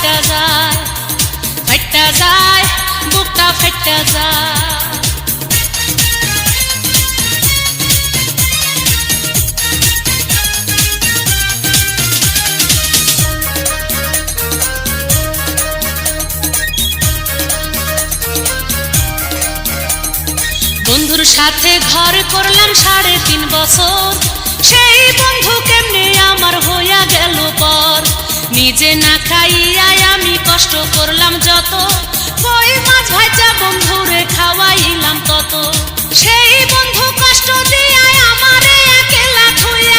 ফাইটা যায়, ফাইটা যায়, বুকটা ফাইটা যায়। বন্ধুর সাথে ঘর করলাম 3.5 বছর, সেই বন্ধু কেমনে আমার হইয়া গেল পর। নিজে না খাইয়া আমি কষ্ট করলাম যত, কই মাছ ভাজা বন্ধুরে খাওয়াইলাম তত। সেই বন্ধু কষ্ট দিয়া আমারে একলা থুইয়া